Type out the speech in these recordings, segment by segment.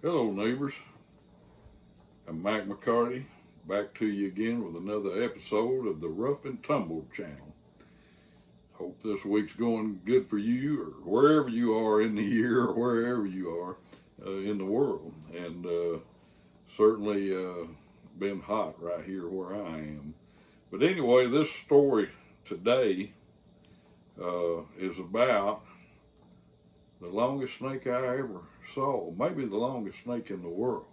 Hello neighbors, I'm Mike McCarty, back to you again with another episode of the Rough and Tumble channel. Hope this week's going good for you, or wherever you are in the year, or wherever you are in the world. And certainly been hot right here where I am. But anyway, this story today is about the longest snake I ever saw, maybe the longest snake in the world.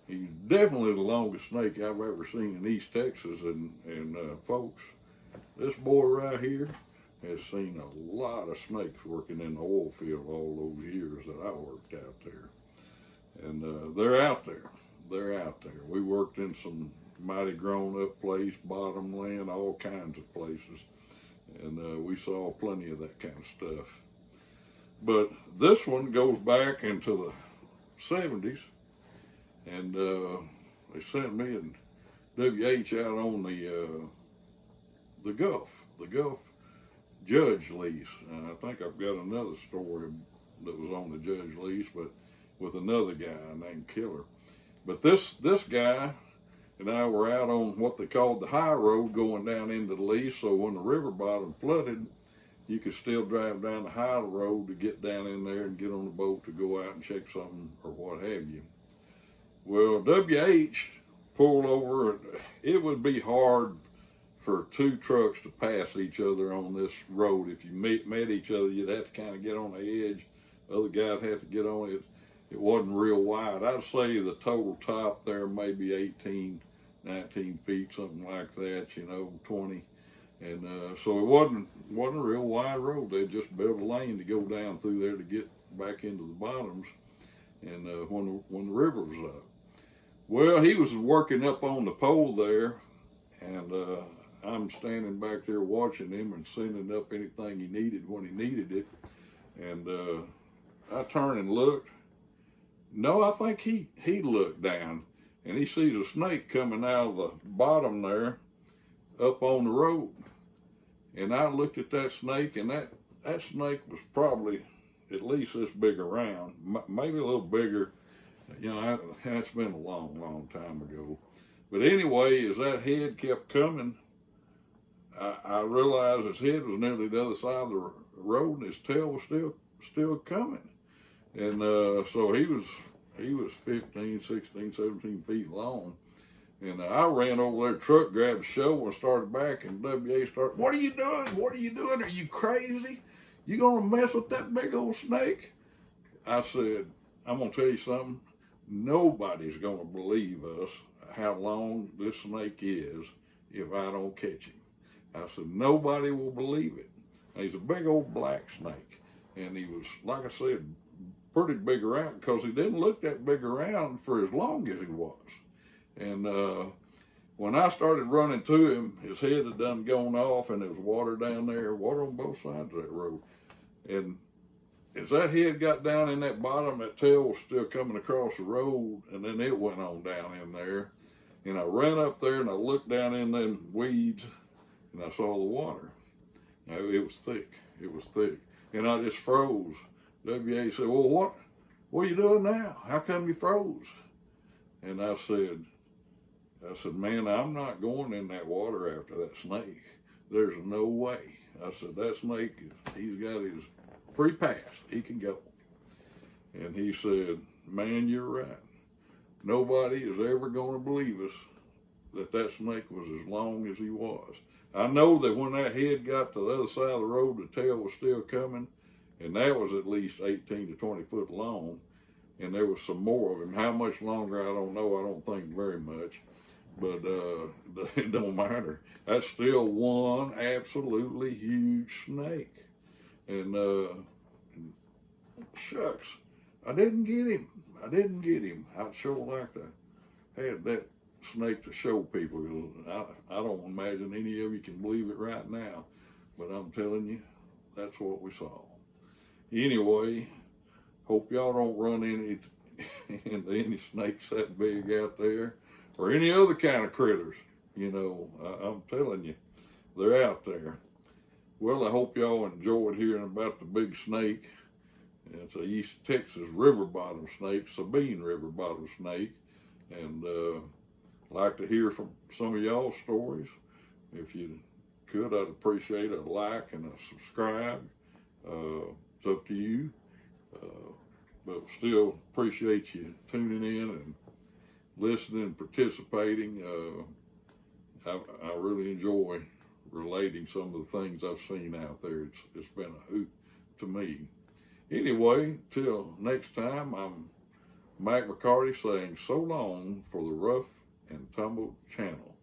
He's definitely the longest snake I've ever seen in East Texas, and folks, this boy right here has seen a lot of snakes working in the oil field all those years that I worked out there. And they're out there. They're out there. We worked in some mighty grown-up place, bottomland, all kinds of places, and we saw plenty of that kind of stuff. But this one goes back into the 70s, and they sent me and WH out on the Gulf Judge Lease. And I think I've got another story that was on the Judge Lease, but with another guy named Killer. But this guy and I were out on what they called the high road going down into the lease, so when the river bottom flooded, you could still drive down the high road to get down in there and get on the boat to go out and check something or what have you. Well, WH pulled over. It would be hard for two trucks to pass each other on this road. If you met each other, you'd have to kind of get on the edge. The other guy'd have to get on it. It wasn't real wide. I'd say the total top there maybe 18, 19 feet, something like that, 20. And so it wasn't a real wide road. They just built a lane to go down through there to get back into the bottoms, and when the river was up. Well, he was working up on the pole there, and I'm standing back there watching him and sending up anything he needed when he needed it. And I turned and looked. No, I think he looked down, and he sees a snake coming out of the bottom there up on the road. And I looked at that snake, and that snake was probably at least this big around, maybe a little bigger. That's been a long, long time ago. But anyway, as that head kept coming, I realized his head was nearly the other side of the road, and his tail was still coming. And so he was 15, 16, 17 feet long. And I ran over there, truck grabbed the shovel and started back, and WA started, "What are you doing? What are you doing? Are you crazy? You gonna mess with that big old snake?" I said, "I'm gonna tell you something. Nobody's gonna believe us how long this snake is if I don't catch him." I said, "Nobody will believe it." And he's a big old black snake, and he was, like I said, pretty big around, because he didn't look that big around for as long as he was. And when I started running to him, his head had done gone off, and there was water down there, water on both sides of that road. And as that head got down in that bottom, that tail was still coming across the road, and then it went on down in there. And I ran up there, and I looked down in them weeds, and I saw the water. Now, it was thick. It was thick. And I just froze. WA said, "Well, what are you doing now? How come you froze?" And I said, "Man, I'm not going in that water after that snake. There's no way." I said, "That snake, he's got his free pass. He can go." And he said, "Man, you're right. Nobody is ever going to believe us that snake was as long as he was." I know that when that head got to the other side of the road, the tail was still coming, and that was at least 18 to 20 foot long. And there was some more of him. How much longer, I don't know. I don't think very much. But it don't matter. That's still one absolutely huge snake. And shucks, I didn't get him. I'd sure like to have that snake to show people. I don't imagine any of you can believe it right now. But I'm telling you, that's what we saw. Anyway, hope y'all don't run into any snakes that big out there, or any other kind of critters. I'm telling you, they're out there. Well, I hope y'all enjoyed hearing about the big snake. It's a East Texas river bottom snake, Sabine river bottom snake. And like to hear from some of y'all's stories. If you could, I'd appreciate a like and a subscribe. It's up to you. But still appreciate you tuning in and listening and participating. I really enjoy relating some of the things I've seen out there. It's been a hoot to me. Anyway, till next time, I'm Mac McCarty saying so long for the Rough and Tumble channel.